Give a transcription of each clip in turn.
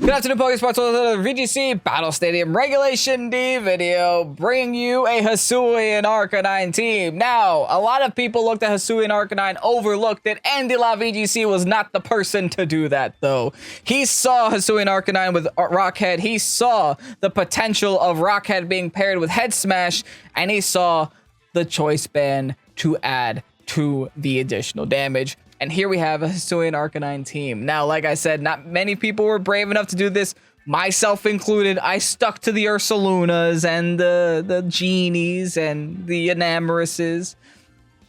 Good afternoon, Pokésports. Welcome to the VGC Battle Stadium Regulation D video, bringing you a HISUIAN Arcanine team. Now, a lot of people looked at HISUIAN Arcanine, overlooked it, and the VGC was not the person to do that, though. He saw HISUIAN Arcanine with Rockhead, he saw the potential of Rockhead being paired with Head Smash, and he saw the choice band to add to the additional damage. And here we have a HISUIAN Arcanine team. Now, like I said, not many people were brave enough to do this, myself included. I stuck to the Ursalunas and the Genies and the Enamoruses.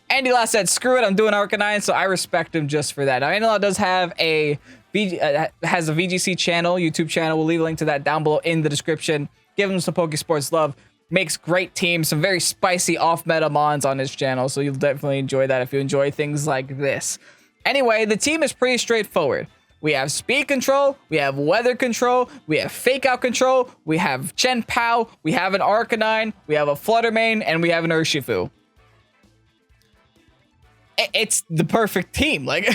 Andy Last said, screw it, I'm doing Arcanine, so I respect him just for that. Now, Andy Last does have a VGC channel, YouTube channel. We'll leave a link to that down below in the description. Give him some Pokésports love. Makes great teams, some very spicy off-meta mons on his channel, so you'll definitely enjoy that if you enjoy things like this. Anyway, the team is pretty straightforward. We have speed control, we have weather control, we have fake out control, we have Chen Pao, we have an Arcanine, we have a Fluttermane, and we have an Urshifu. It's the perfect team, like,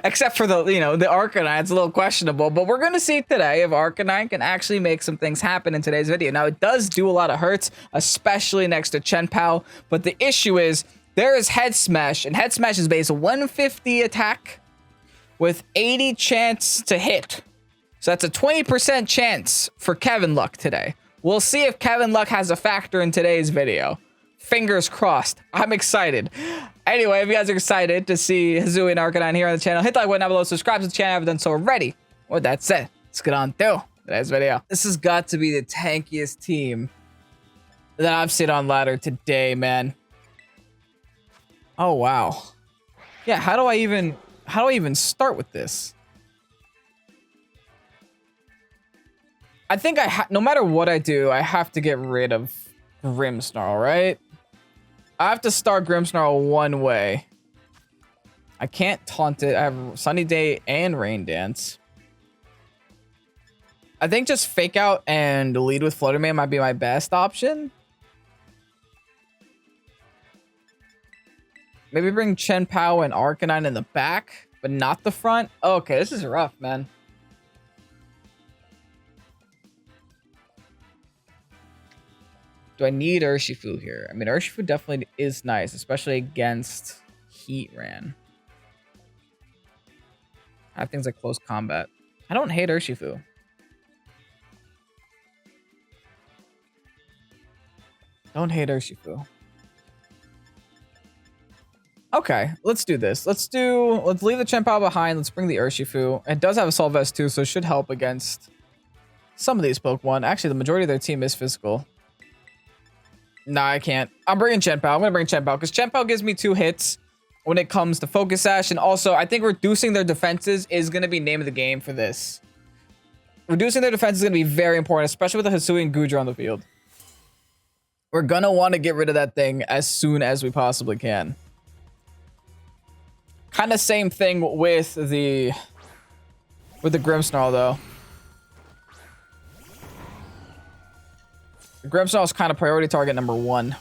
except for the Arcanine, it's a little questionable, but we're gonna see today if Arcanine can actually make some things happen in today's video. Now, it does do a lot of hurts, especially next to Chen Pao, but the issue is, there is Head Smash, and Head Smash is base 150 attack with 80 chance to hit. So that's a 20% chance for Kevin Luck today. We'll see if Kevin Luck has a factor in today's video. Fingers crossed. I'm excited. Anyway, if you guys are excited to see HISUIAN Arcanine here on the channel, hit that like button down below, subscribe to the channel if you haven't done so already. With that said, let's get on to today's video. This has got to be the tankiest team that I've seen on ladder today, man. Oh, wow. Yeah, how do I even start with this? I think no matter what I do, I have to get rid of Grimmsnarl, right? I have to start Grimmsnarl one way. I can't taunt it. I have Sunny Day and Rain Dance. I think just fake out and lead with Fluttermane might be my best option. Maybe bring Chen Pao and Arcanine in the back, but not the front. Okay, this is rough, man. Do I need Urshifu here? I mean, Urshifu definitely is nice, especially against Heatran. I have things like close combat. I don't hate Urshifu. Don't hate Urshifu. Okay, let's do this. Let's leave the Chen Pao behind. Let's bring the Urshifu. It does have a Assault Vest too, so it should help against some of these Pokemon. Actually, the majority of their team is physical. Nah, I can't. I'm bringing Chen Pao. I'm gonna bring Chen Pao because Chen Pao gives me 2 hits when it comes to Focus Sash, and also I think reducing their defenses is gonna be name of the game for this. Reducing their defense is gonna be very important, especially with the HISUIAN Goodra on the field. We're gonna want to get rid of that thing as soon as we possibly can. Kind of same thing with the Grimmsnarl though. The Grimmsnarl is kind of priority target number 1.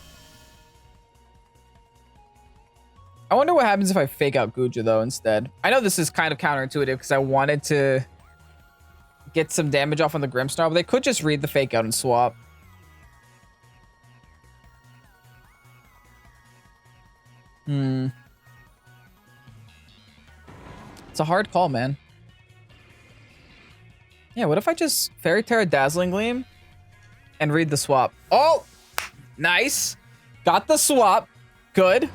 I wonder what happens if I fake out Goodra though instead. I know this is kind of counterintuitive because I wanted to get some damage off on the Grimmsnarl, but they could just read the fake out and swap. It's a hard call, man. Yeah, what if I just Fairy Tera Dazzling Gleam and read the swap? Oh, nice. Got the swap. Good.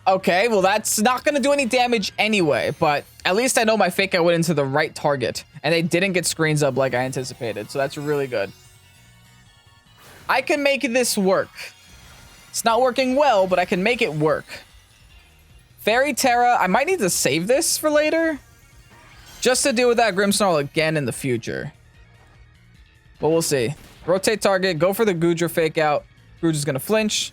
Okay, well, that's not going to do any damage anyway, but at least I know my fake out went into the right target, and they didn't get screens up like I anticipated, so that's really good. I can make this work. It's not working well, but I can make it work. Fairy Tera, I might need to save this for later, just to deal with that Grimmsnarl again in the future. But we'll see. Rotate target, go for the Goodra fake out. Goodra's gonna flinch.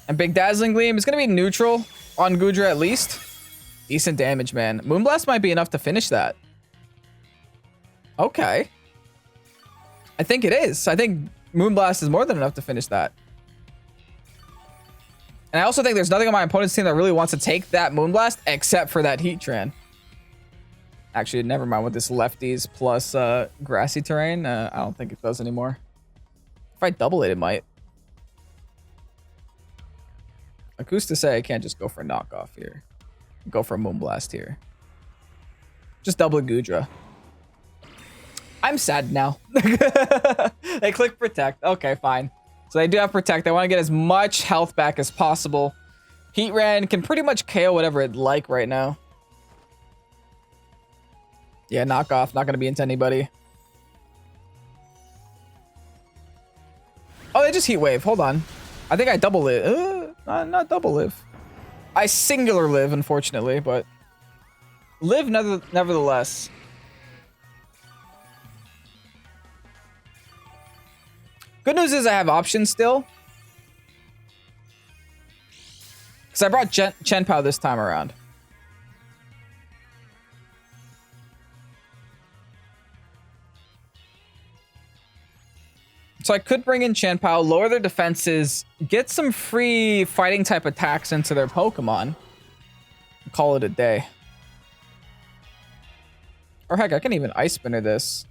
And big Dazzling Gleam is gonna be neutral on Goodra at least. Decent damage, man. Moonblast might be enough to finish that. Okay. I think it is. I think Moonblast is more than enough to finish that. And I also think there's nothing on my opponent's team that really wants to take that Moonblast except for that Heatran. Actually, never mind with this lefties plus grassy terrain. I don't think it does anymore. If I double it, it might. Like, who's to say I can't just go for a knockoff here? Go for a Moonblast here. Just double Gudra. I'm sad now. They click Protect. Okay, fine. So they do have Protect. I want to get as much health back as possible. Heatran can pretty much KO whatever it'd like right now. Yeah, knockoff. Not going to be into anybody. Oh, they just Heat Wave. Hold on. I think I double live. Not double live. I singular live, unfortunately, but live nevertheless. Good news is I have options still. Because I brought Chien-Pao this time around. So I could bring in Chien-Pao, lower their defenses, get some free fighting type attacks into their Pokemon. Call it a day. Or heck, I can even Ice Spinner this.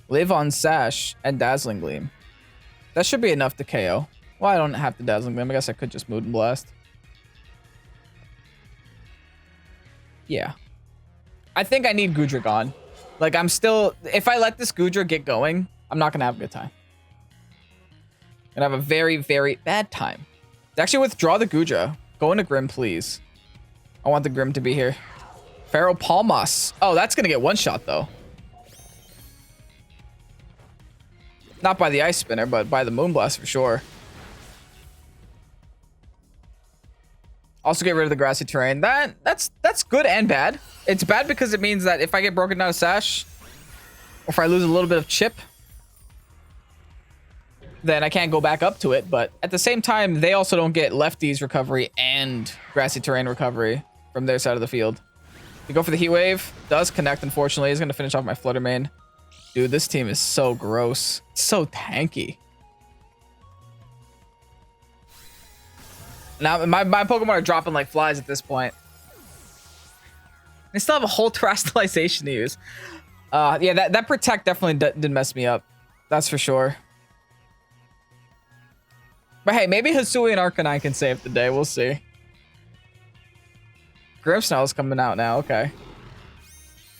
Live on Sash and Dazzling Gleam. That should be enough to KO. Well, I don't have to Dazzling Gleam. I guess I could just Moon Blast. Yeah. I think I need Gudra gone. Like, I'm still... If I let this Gudra get going, I'm not going to have a good time. I'm going to have a very, very bad time. Actually, withdraw the Gudra. Go into Grim, please. I want the Grim to be here. Pharaoh Palmas. Oh, that's going to get one shot, though. Not by the Ice Spinner, but by the Moonblast for sure. Also get rid of the grassy terrain. That's good and bad. It's bad because it means that if I get broken down a Sash, or if I lose a little bit of chip, then I can't go back up to it. But at the same time, they also don't get lefties recovery and grassy terrain recovery from their side of the field. You go for the Heat Wave. Does connect, unfortunately. He's going to finish off my Flutter Mane. Dude, this team is so gross. It's so tanky. Now, my Pokemon are dropping like flies at this point. They still have a whole Terastallization to use. Yeah, that Protect definitely did mess me up. That's for sure. But hey, maybe HISUIAN Arcanine can save the day. We'll see. Grimmsnarl's coming out now. Okay.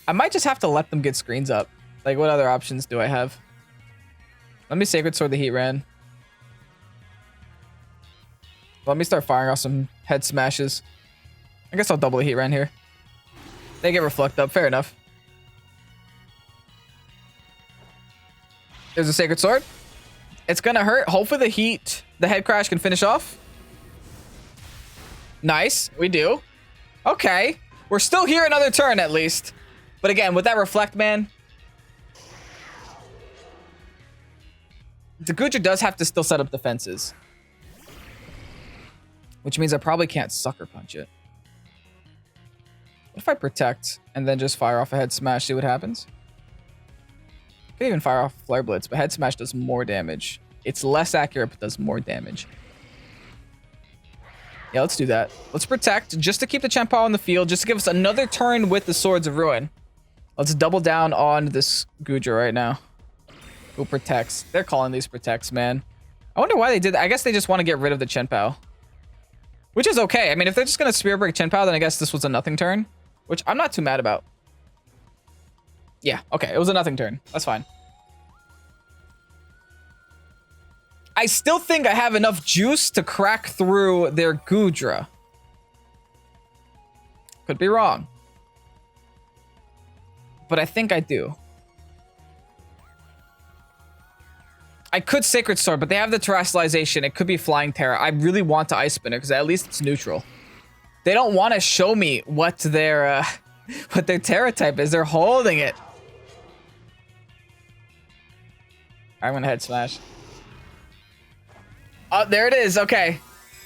I might just have to let them get screens up. Like, what other options do I have? Let me Sacred Sword the Heatran. Let me start firing off some head smashes. I guess I'll double the Heatran here. They get Reflect up. Fair enough. There's a Sacred Sword. It's gonna hurt. Hopefully the head crash can finish off. Nice. We do. Okay. We're still here another turn at least. But again, with that Reflect, man. The Gudra does have to still set up defenses. Which means I probably can't Sucker Punch it. What if I Protect and then just fire off a Head Smash, see what happens? I could even fire off Flare Blitz, but Head Smash does more damage. It's less accurate, but does more damage. Yeah, let's do that. Let's Protect, just to keep the Chien-Pao on the field, just to give us another turn with the Swords of Ruin. Let's double down on this Gudra right now. Who protects? They're calling these Protects, man. I wonder why they did that. I guess they just want to get rid of the Chien-Pao. Which is okay. I mean, if they're just going to Spear Break Chien-Pao, then I guess this was a nothing turn. Which I'm not too mad about. Yeah, okay. It was a nothing turn. That's fine. I still think I have enough juice to crack through their Gudra. Could be wrong. But I think I do. I could Sacred Sword, but they have the Terastallization. It could be Flying Tera. I really want to Ice Spinner because at least it's neutral. They don't want to show me what their Tera type is. They're holding it. I'm gonna Head Smash. Oh, there it is. Okay,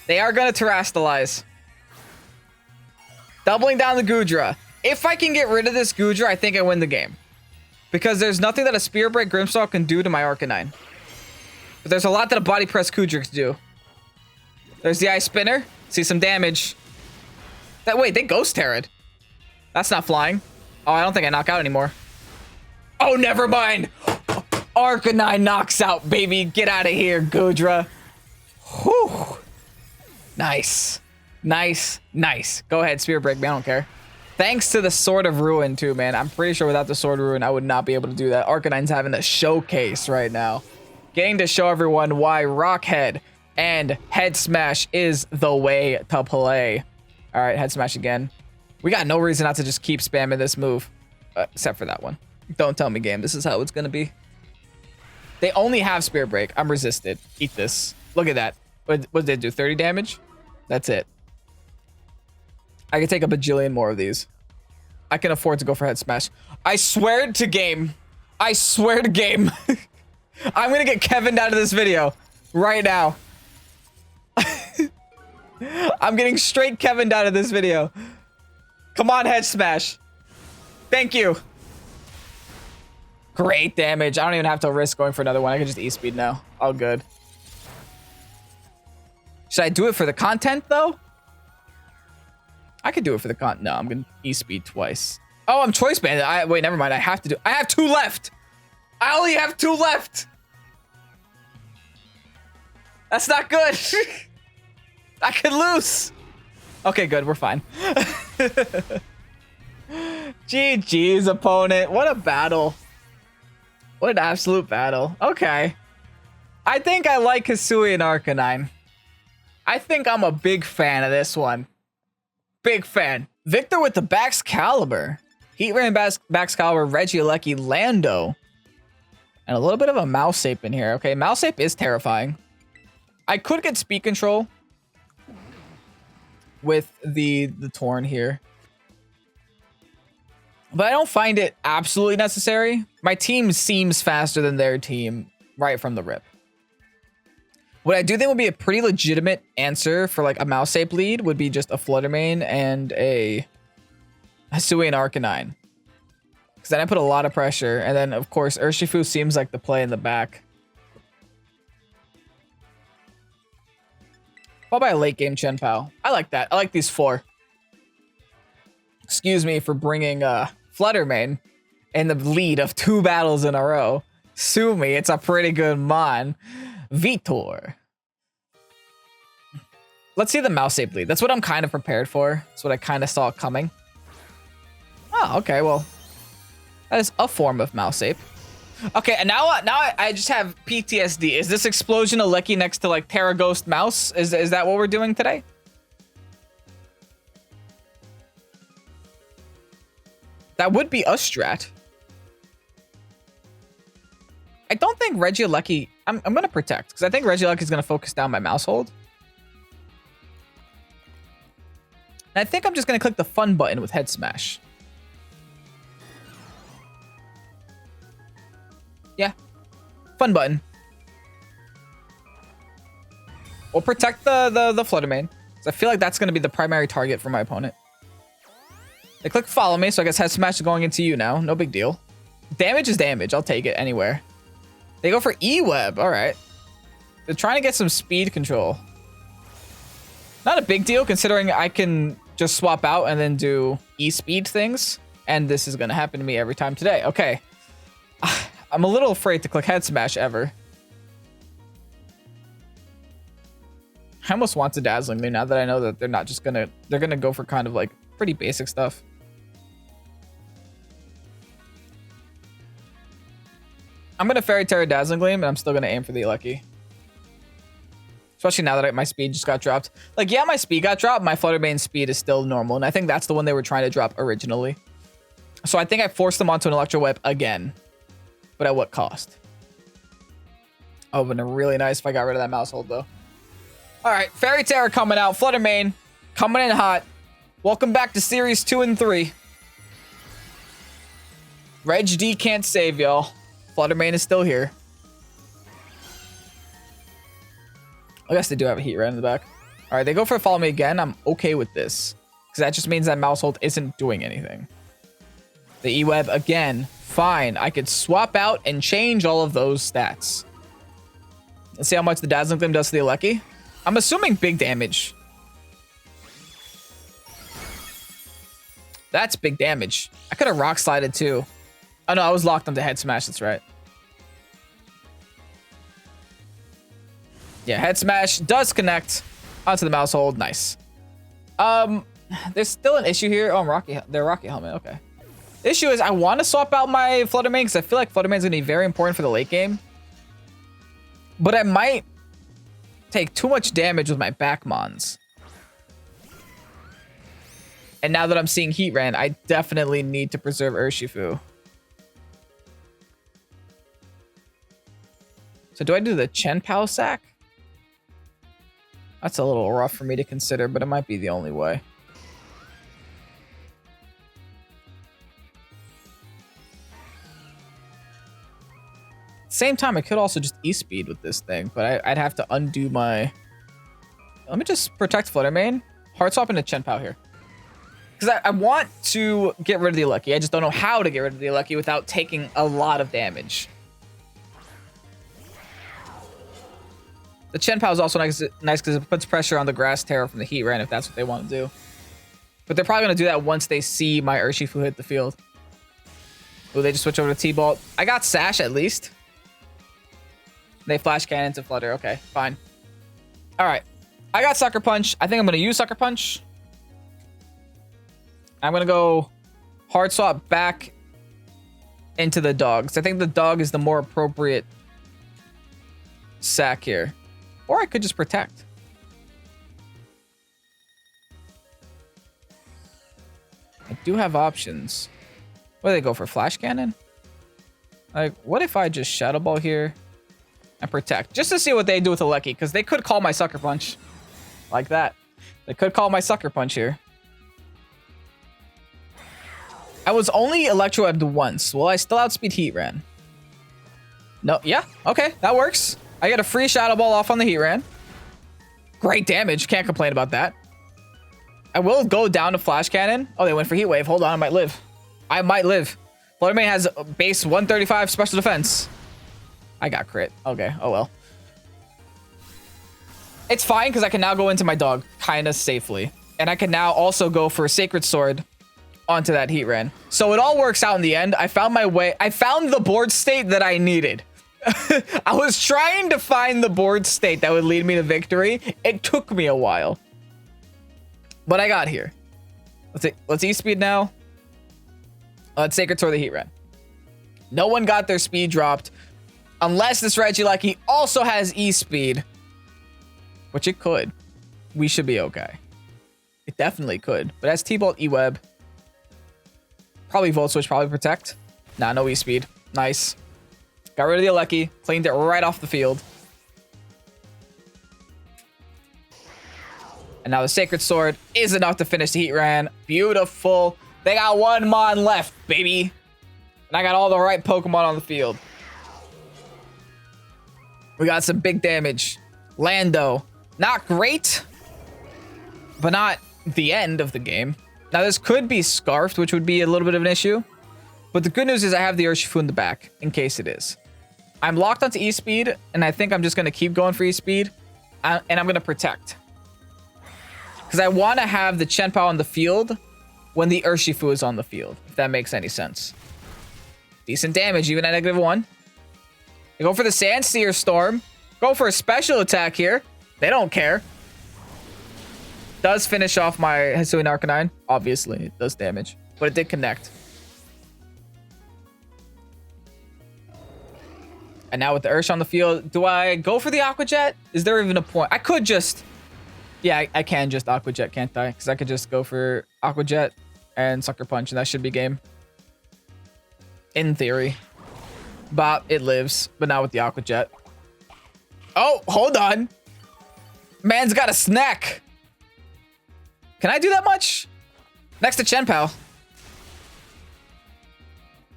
they are gonna Terastallize. Doubling down the Gudra. If I can get rid of this Gudra, I think I win the game. Because there's nothing that a Spear Break Grimmsnarl can do to my Arcanine. But there's a lot that a Body Press Gudra can do. There's the Ice Spinner. See some damage. Wait, they Ghost Terra'd. That's not flying. Oh, I don't think I knock out anymore. Oh, never mind. Arcanine knocks out, baby. Get out of here, Gudra. Whew. Nice. Nice. Nice. Go ahead, Spirit Break me. I don't care. Thanks to the Sword of Ruin, too, man. I'm pretty sure without the Sword of Ruin, I would not be able to do that. Arcanine's having a showcase right now. Getting to show everyone why Rockhead and Head Smash is the way to play. All right, Head Smash again. We got no reason not to just keep spamming this move. Except for that one. Don't tell me, game. This is how it's going to be. They only have Spirit Break. I'm resisted. Eat this. Look at that. What did they do? 30 damage? That's it. I can take a bajillion more of these. I can afford to go for Head Smash. I swear to game. I swear to game. I'm going to get Kevin out of this video right now. I'm getting straight Kevin out of this video. Come on, Head Smash. Thank you. Great damage. I don't even have to risk going for another one. I can just E-speed now. All good. Should I do it for the content, though? I could do it for the content. No, I'm going to E-speed twice. Oh, I'm choice banded. Wait, never mind. I have to do... I have 2 left. I only have 2 left. That's not good. I could lose. Okay, good. We're fine. GG's, opponent. What a battle. What an absolute battle. Okay. I think I like HISUIAN Arcanine. I think I'm a big fan of this one. Big fan. Victor with the Baxcalibur. Heat Ray Baxcalibur, Regieleki, Lando. And a little bit of a Mouseape in here. Okay, Mouseape is terrifying. I could get speed control with the Torn here. But I don't find it absolutely necessary. My team seems faster than their team right from the rip. What I do think would be a pretty legitimate answer for like a Mouseape lead would be just a Fluttermane and a HISUIAN Arcanine. Because then I put a lot of pressure. And then, of course, Urshifu seems like the play in the back. Followed by a late game Chen Pao. I like that. I like these 4. Excuse me for bringing Fluttermane in the lead of 2 battles in a row. Sue me, it's a pretty good mon. Vitor. Let's see the Mouseape lead. That's what I'm kind of prepared for. That's what I kind of saw coming. Oh, okay, well. That is a form of Mouseape. Okay, and now I just have PTSD. Is this Explosion Aleki next to like Tera Ghost Mouse? Is that what we're doing today? That would be a strat. I don't think Regieleki... I'm going to protect, because I think Regieleki is going to focus down my mouse hold. And I think I'm just going to click the fun button with Head Smash. Yeah. Fun button. We'll protect the Fluttermane. So I feel like that's going to be the primary target for my opponent. They click follow me, so I guess Head Smash is going into you now. No big deal. Damage is damage. I'll take it anywhere. They go for E-Web. All right. They're trying to get some speed control. Not a big deal, considering I can just swap out and then do E-Speed things. And this is going to happen to me every time today. Okay. I'm a little afraid to click Head Smash ever. I almost want to Dazzling me now that I know that they're not just going to... They're going to go for kind of like pretty basic stuff. I'm going to Fairy Tera Dazzling Gleam, and I'm still going to aim for the Aleki. Especially now that my speed just got dropped. Like, yeah, my speed got dropped. My Fluttermane's speed is still normal, and I think that's the one they were trying to drop originally. So I think I forced them onto an Electro Whip again. But at what cost? Oh, it would have been really nice if I got rid of that mouse hold, though. All right, Fairy Tera coming out. Fluttermane coming in hot. Welcome back to Series 2 and 3. Reg D can't save y'all. Fluttermane is still here. I guess they do have a heat right in the back. All right, they go for follow me again. I'm okay with this. Because that just means that mouse hold isn't doing anything. The E-Web again. Fine. I could swap out and change all of those stats. Let's see how much the Dazzling Gleam does to the Aleki. I'm assuming big damage. That's big damage. I could have rock slided too. Oh no, I was locked onto head smash. That's right. Yeah, head smash does connect onto the mouse hold. Nice. There's still an issue here. Oh, their Rocky helmet. Okay. The issue is I want to swap out my Flutter Mane because I feel like Flutter Mane's going to be very important for the late game. But I might take too much damage with my back mons. And now that I'm seeing Heatran, I definitely need to preserve Urshifu. So do I do the Chen-Pao sack? That's a little rough for me to consider, but it might be the only way. Same time, I could also just E-Speed with this thing, but I'd have to undo my... Let me just protect Flutter Mane. Hard swap into Chen-Pao here. Because I want to get rid of the Lucky. I just don't know how to get rid of the Lucky without taking a lot of damage. The Chen-Pao is also nice because it puts pressure on the Grass Tera from the Heatran if that's what they want to do. But they're probably going to do that once they see my Urshifu hit the field. Will they just switch over to T-Bolt? I got Sash at least. They flash cannon to Flutter. Okay, fine. All right. I got Sucker Punch. I think I'm going to use Sucker Punch. I'm going to go hard swap back into the dogs. I think the dog is the more appropriate sack here. Or I could just protect. I do have options. What do they go for? Flash cannon? Like, what if I just Shadow Ball here and protect? Just to see what they do with Aleki, because they could call my Sucker Punch. Like that. They could call my Sucker Punch here. I was only Electro-Webbed once. Will I still outspeed Heatran? No, yeah, okay, that works. I get a free Shadow Ball off on the Heatran. Great damage, can't complain about that. I will go down to Flash Cannon. Oh, they went for Heat Wave. Hold on, I might live. I might live. Flutter Mane has base 135 special defense. I got crit. Okay, oh well. It's fine because I can now go into my dog kind of safely. And I can now also go for a Sacred Sword onto that Heatran. So it all works out in the end. I found my way. I found the board state that I needed. I was trying to find the board state that would lead me to victory. It took me a while. But I got here. Let's E-Speed now. Let's Sacred Sword the Heatran. No one got their speed dropped. Unless this Regieleki also has E-Speed. Which it could. We should be okay. It definitely could. But as T-Bolt E-Web. Probably Volt Switch, probably Protect. Nah, no E-Speed. Nice. Got rid of the Aleki. Cleaned it right off the field. And now the Sacred Sword is enough to finish the Heatran. Beautiful. They got one Mon left, baby. And I got all the right Pokemon on the field. We got some big damage. Lando. Not great. But not the end of the game. Now, this could be Scarfed, which would be a little bit of an issue. But the good news is I have the Urshifu in the back, in case it is. I'm locked onto E-Speed, and I think I'm just going to keep going for E-Speed. And I'm going to Protect. Because I want to have the Chen-Pao on the field when the Urshifu is on the field, if that makes any sense. Decent damage, even at -1. They go for the Sandseer Storm. Go for a special attack here. They don't care. Does finish off my HISUIAN Arcanine. Obviously, it does damage. But it did connect. And now with the Ursh on the field, do I go for the Aqua Jet? Is there even a point? I could just... Yeah, I can just Aqua Jet, can't I? Because I could just go for Aqua Jet and Sucker Punch, and that should be game. In theory. But it lives, but not with the Aqua Jet. Oh, hold on. Man's got a snack. Can I do that much? Next to Chen-Pao.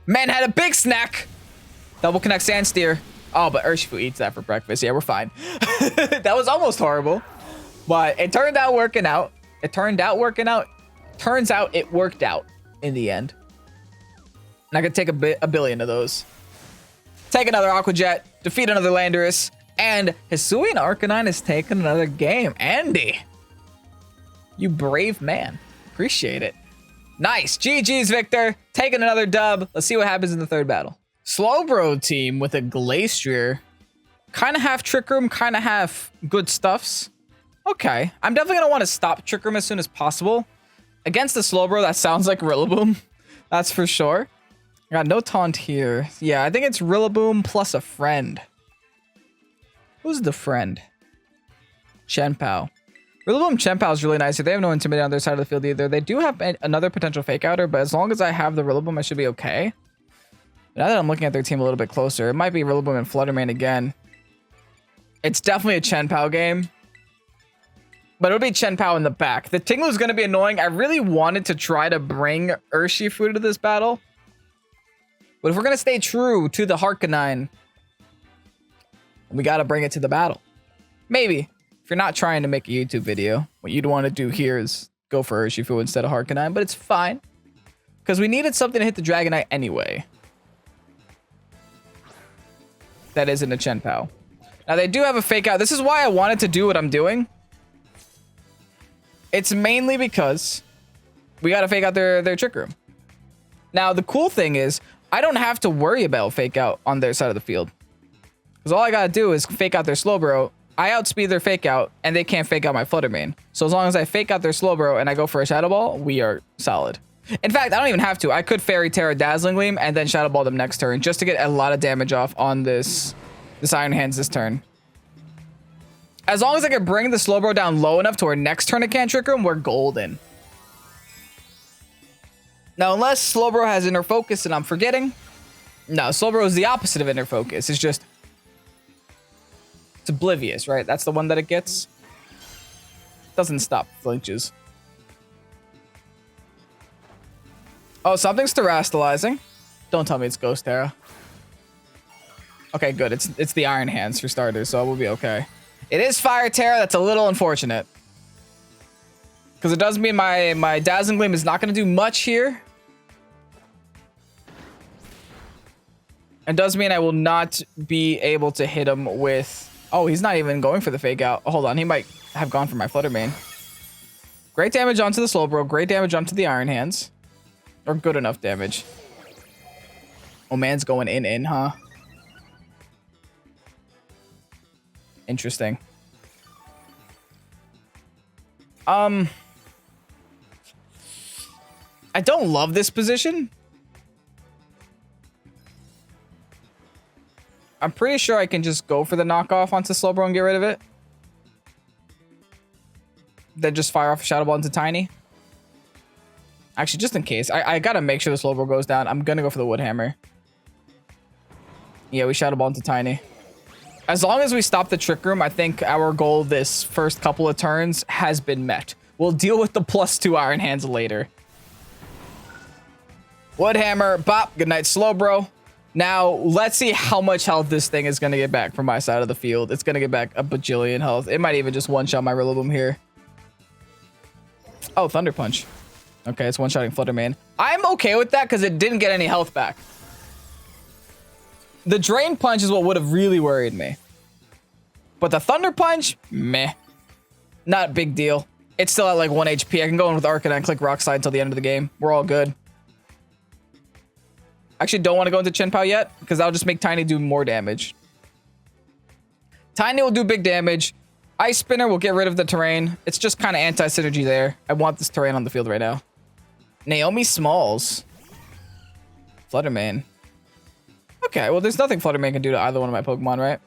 Man had a big snack. Double connect Sandsteer. Oh, but Urshifu eats that for breakfast. Yeah, we're fine. That was almost horrible. But it turned out working out. Turns out it worked out in the end. And I could take a billion of those. Take another Aqua Jet. Defeat another Landorus. And HISUIAN Arcanine has taken another game. Andy. You brave man. Appreciate it. Nice. GG's, Victor. Taking another dub. Let's see what happens in the third battle. Slowbro team with a Glacier. Kind of half Trick Room, kind of half good stuffs. Okay. I'm definitely going to want to stop Trick Room as soon as possible. Against the Slowbro, that sounds like Rillaboom. That's for sure. I got no taunt here. Yeah, I think it's Rillaboom plus a friend. Who's the friend? Chenpao. Rillaboom Chenpao is really nice. They have no Intimidate on their side of the field either. They do have another potential Fake Outer, but as long as I have the Rillaboom, I should be okay. But now that I'm looking at their team a little bit closer, it might be Rillaboom and Fluttermane again. It's definitely a Chenpao game. But it'll be Chenpao in the back. The Tinglu is going to be annoying. I really wanted to try to bring Urshifu to this battle. But if we're going to stay true to the Arcanine, we got to bring it to the battle. Maybe. If you're not trying to make a YouTube video, what you'd want to do here is go for Urshifu instead of Arcanine, but it's fine. Because we needed something to hit the Dragonite anyway. That isn't a Chenpao. Now, they do have a Fake Out. This is why I wanted to do what I'm doing. It's mainly because we got to Fake Out their Trick Room. Now, the cool thing is, I don't have to worry about Fake Out on their side of the field. Because all I got to do is Fake Out their Slowbro. I outspeed their Fake Out, and they can't Fake Out my Fluttermane. So as long as I Fake Out their Slowbro and I go for a Shadow Ball, we are solid. In fact, I don't even have to. I could Fairy Tera Dazzling Gleam and then Shadow Ball them next turn just to get a lot of damage off on this Iron Hands this turn. As long as I can bring the Slowbro down low enough to where next turn it can't Trick Room, we're golden. Now, unless Slowbro has Inner Focus and I'm forgetting. No, Slowbro is the opposite of Inner Focus. It's just... It's Oblivious, right? That's the one that it gets. Doesn't stop flinches. Oh, something's terastallizing. Don't tell me it's Ghost Tera. Okay, good. It's the Iron Hands for starters, so we'll be okay. It is Fire Tera. That's a little unfortunate. Because it does mean my Dazzling Gleam is not going to do much here. It does mean I will not be able to hit him with... Oh, he's not even going for the Fake Out. Oh, hold on. He might have gone for my Fluttermane. Great damage onto the Slowbro. Great damage onto the Iron Hands. Or good enough damage. Oh, man's going in, huh? Interesting. I don't love this position. I'm pretty sure I can just go for the knockoff onto Slowbro and get rid of it. Then just fire off a Shadow Ball into Tiny. Actually, just in case. I gotta make sure the Slowbro goes down. I'm gonna go for the Wood Hammer. Yeah, we Shadow Ball into Tiny. As long as we stop the Trick Room, I think our goal this first couple of turns has been met. We'll deal with the +2 Iron Hands later. Wood Hammer, bop, good night, Slowbro. Now, let's see how much health this thing is going to get back from my side of the field. It's going to get back a bajillion health. It might even just one-shot my Rillaboom here. Oh, Thunder Punch. Okay, it's one-shotting Fluttermane. I'm okay with that because it didn't get any health back. The Drain Punch is what would have really worried me. But the Thunder Punch, meh. Not a big deal. It's still at like 1 HP. I can go in with Arcanine, click Rock Slide until the end of the game. We're all good. Actually, don't want to go into Chenpao yet, because that'll just make Tiny do more damage. Tiny will do big damage. Ice Spinner will get rid of the terrain. It's just kind of anti-synergy there. I want this terrain on the field right now. Naomi Smalls. Fluttermane. Okay, well, there's nothing Fluttermane can do to either one of my Pokemon, right?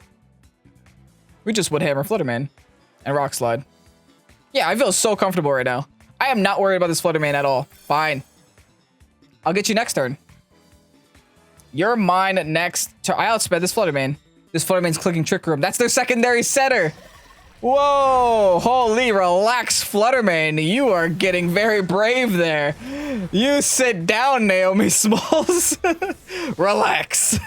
We just Wood Hammer Fluttermane and Rock Slide. Yeah, I feel so comfortable right now. I am not worried about this Fluttermane at all. Fine. I'll get you next turn. You're mine next turn. I outsped this Fluttermane. This Fluttermane's clicking Trick Room. That's their secondary setter. Whoa, holy, relax, Fluttermane. You are getting very brave there. You sit down, Naomi Smalls. Relax.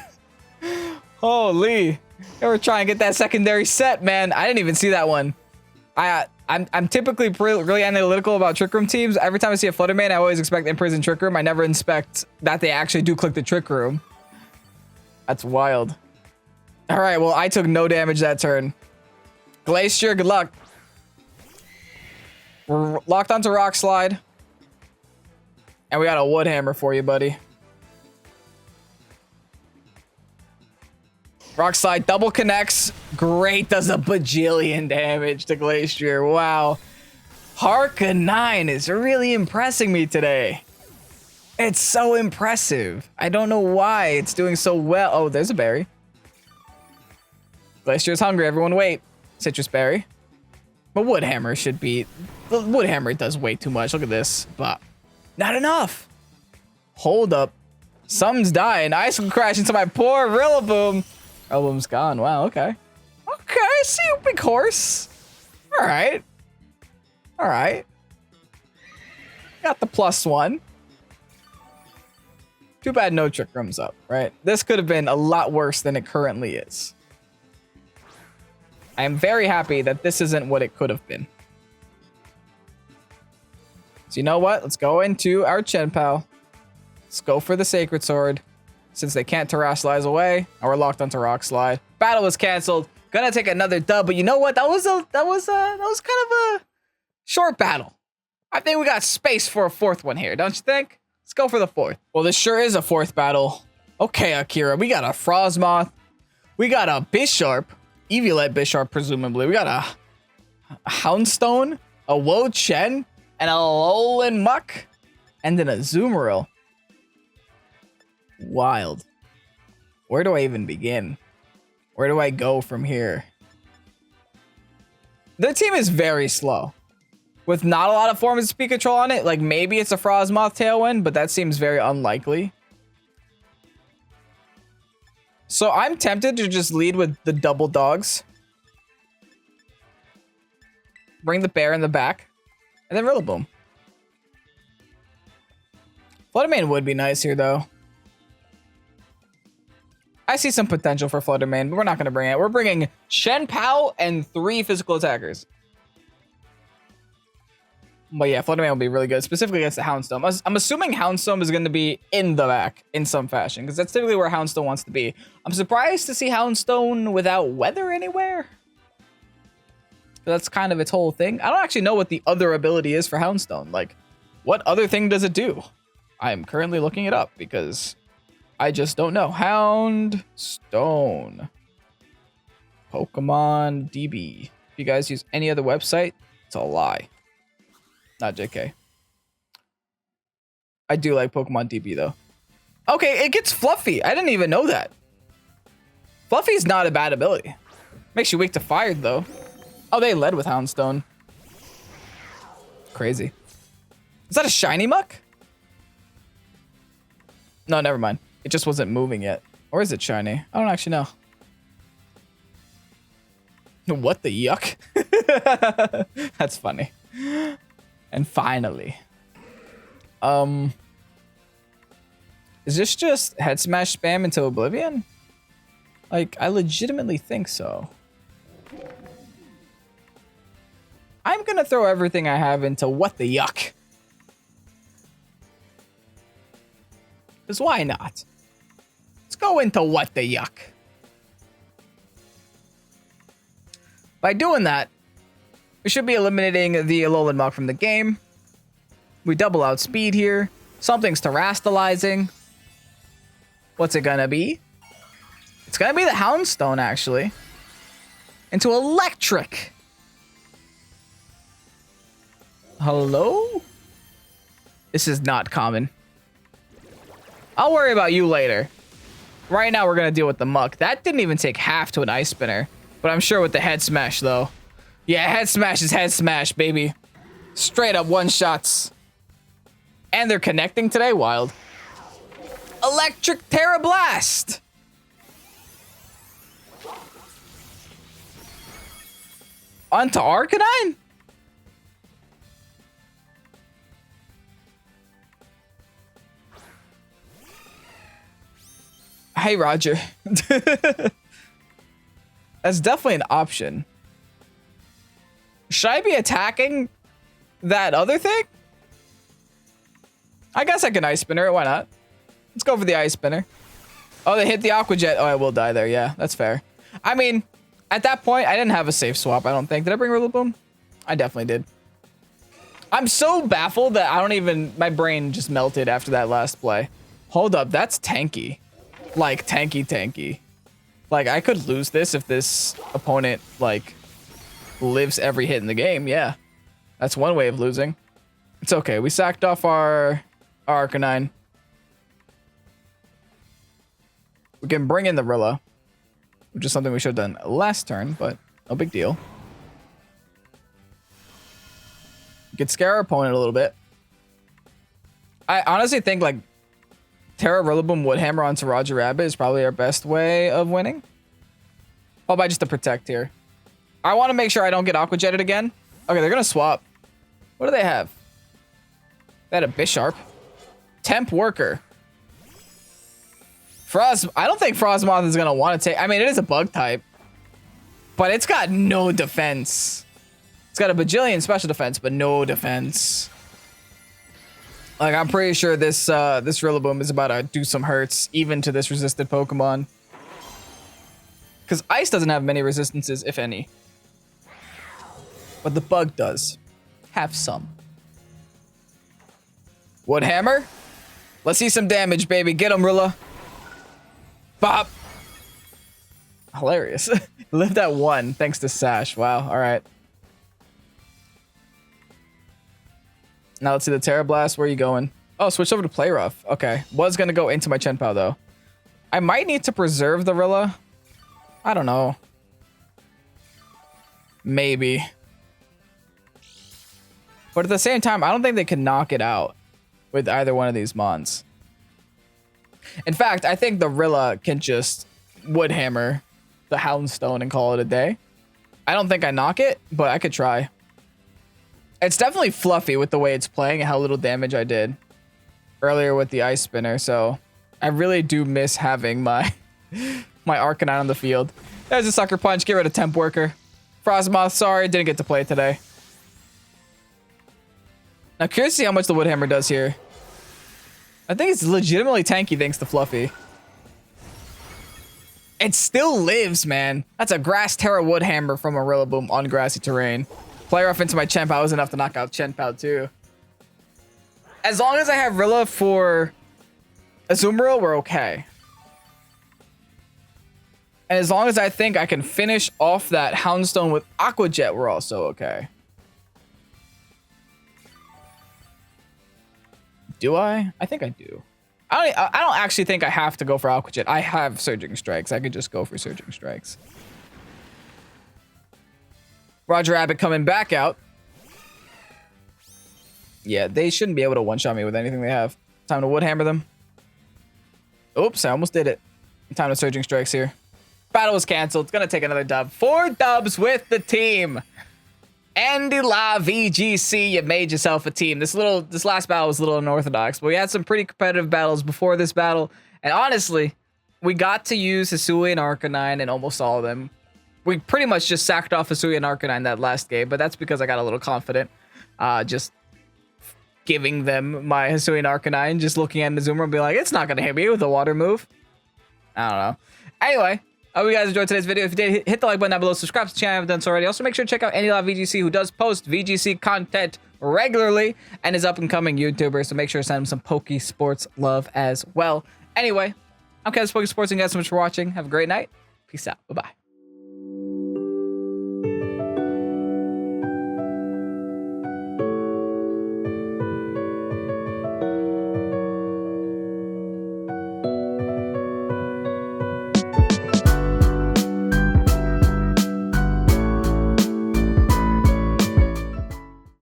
Holy. You were trying to get that secondary set, man. I didn't even see that one. I'm typically really analytical about Trick Room teams. Every time I see a Fluttermane, I always expect Imprison Trick Room. I never inspect that they actually do click the Trick Room. That's wild. All right, well, I took no damage that turn. Glacier, good luck. We're locked onto Rock Slide. And we got a wood hammer for you, buddy. Rock Slide double connects. Great, does a bajillion damage to Glacier. Wow. Arcanine is really impressing me today. It's so impressive. I don't know why it's doing so well. Oh, there's a berry. Glacier is hungry. Everyone wait. Citrus berry. But wood hammer should be... The wood hammer does way too much. Look at this. But not enough. Hold up. Something's dying. Ice will crash into my poor Rillaboom. Rillaboom's gone. Wow, okay. Okay, see you, big horse. All right. All right. Got the +1. Too bad no Trick Room's up, right? This could have been a lot worse than it currently is. I am very happy that this isn't what it could have been. So you know what? Let's go into our Chenpao. Let's go for the Sacred Sword. Since they can't terrestrialize away, and we're locked onto Rock Slide. Battle was canceled. Gonna take another dub, but you know what? That was kind of a short battle. I think we got space for a fourth one here, don't you think? Let's go for the fourth. Well, this sure is a fourth battle. Okay, Akira, we got a Frostmoth. We got a Bisharp. Eviolite Bisharp, presumably. We got a Houndstone, a Wo-Chen, and a Alolan Muck, and then a Azumarill. Wild. Where do I even begin? Where do I go from here? Their team is very slow. With not a lot of forms of speed control on it. Like, maybe it's a Frostmoth Tailwind, but that seems very unlikely. So I'm tempted to just lead with the double dogs. Bring the bear in the back. And then Rillaboom. Fluttermane would be nice here, though. I see some potential for Fluttermane, but we're not going to bring it. We're bringing Chenpao and 3 physical attackers. But yeah, Fluttermane will be really good, specifically against the Houndstone. I'm assuming Houndstone is going to be in the back in some fashion, because that's typically where Houndstone wants to be. I'm surprised to see Houndstone without weather anywhere. That's kind of its whole thing. I don't actually know what the other ability is for Houndstone. Like, what other thing does it do? I am currently looking it up, because I just don't know. Houndstone. Pokemon DB. If you guys use any other website, it's a lie. Not JK. I do like Pokemon DB though. Okay, it gets Fluffy. I didn't even know that. Fluffy's not a bad ability. Makes you weak to fire though. Oh, they led with Houndstone. Crazy. Is that a shiny Muck? No, never mind. It just wasn't moving yet. Or is it shiny? I don't actually know. What the yuck? That's funny. And finally, is this just head smash spam into oblivion? Like, I legitimately think so. I'm gonna throw everything I have into what the yuck. Because why not? Let's go into what the yuck. By doing that, we should be eliminating the Alolan Muck from the game. We double out speed here. Something's terastalizing. What's it gonna be? It's gonna be the Houndstone, actually. Into electric. Hello? This is not common. I'll worry about you later. Right now, we're gonna deal with the Muck. That didn't even take half to an Ice Spinner. But I'm sure with the head smash, though. Yeah, head smash is head smash, baby. Straight up one-shots. And they're connecting today? Wild. Electric Tera Blast! Onto Arcanine? Hey, Roger. That's definitely an option. Should I be attacking that other thing? I guess I can Ice Spinner it. Why not? Let's go for the Ice Spinner. Oh, they hit the Aqua Jet. Oh, I will die there. Yeah, that's fair. I mean, at that point, I didn't have a safe swap, I don't think. Did I bring Rillaboom? I definitely did. I'm so baffled that I don't even, my brain just melted after that last play. Hold up, that's tanky. Like, tanky. Like, I could lose this if this opponent, like, lives every hit in the game, yeah. That's one way of losing. It's okay, we sacked off our Arcanine. We can bring in the Rilla, which is something we should have done last turn, but no big deal. We could scare our opponent a little bit. I honestly think, like, Tera, Rillaboom, Woodhammer onto Roger Rabbit is probably our best way of winning. Followed by just the Protect here. I want to make sure I don't get Aqua Jetted again. Okay, they're going to swap. What do they have? They had a Bisharp. Temp Worker. I don't think Frostmoth is going to want to take... I mean, it is a bug type. But it's got no defense. It's got a bajillion special defense, but no defense. Like, I'm pretty sure this Rillaboom is about to do some hurts, even to this resisted Pokemon. Because Ice doesn't have many resistances, if any. But the Bug does. Have some. Woodhammer? Let's see some damage, baby. Get him, Rilla. Bop. Hilarious. Lived at 1, thanks to Sash. Wow, alright. Now let's see the Tera Blast. Where are you going? Oh, switch over to Play Rough. Okay. Was going to go into my Chenpao, though. I might need to preserve the Rilla. I don't know. Maybe. But at the same time, I don't think they can knock it out with either one of these Mons. In fact, I think the Rilla can just Woodhammer the Houndstone and call it a day. I don't think I knock it, but I could try. It's definitely fluffy with the way it's playing and how little damage I did earlier with the Ice Spinner, so I really do miss having my Arcanine on the field. There's a Sucker Punch. Get rid of Temp Worker. Frostmoth, sorry, didn't get to play today. Now, curious to see how much the Woodhammer does here. I think it's legitimately tanky thanks to Fluffy. It still lives, man. That's a Grass Tera Woodhammer from a Rillaboom on grassy terrain. Play Rough into my Chenpao was enough to knock out Chenpao too. As long as I have Rilla for Azumarill, we're okay. And as long as I think I can finish off that Houndstone with Aqua Jet, we're also okay. Do I? I think I do. I don't actually think I have to go for Aqua Jet. I have Surging Strikes. I could just go for Surging Strikes. Roger Rabbit coming back out. Yeah, they shouldn't be able to one-shot me with anything they have. Time to Woodhammer them. Oops, I almost did it. Time to Surging Strikes here. Battle was canceled. It's gonna take another dub. 4 dubs with the team. Andy La VGC, you made yourself a team. This last battle was a little unorthodox, but we had some pretty competitive battles before this battle. And honestly, we got to use HISUIAN Arcanine in almost all of them. We pretty much just sacked off HISUIAN Arcanine that last game, but that's because I got a little confident. Just giving them my HISUIAN Arcanine, just looking at Azumarill and be like, it's not going to hit me with a water move. I don't know. Anyway, I hope you guys enjoyed today's video. If you did, hit the like button down below. Subscribe to the channel if you haven't done so already. Also, make sure to check out Andy La VGC, who does post VGC content regularly and is up-and-coming YouTuber, so make sure to send him some Pokésports love as well. Anyway, I'm Kevin Pokésports, and you guys so much for watching. Have a great night. Peace out. Bye-bye.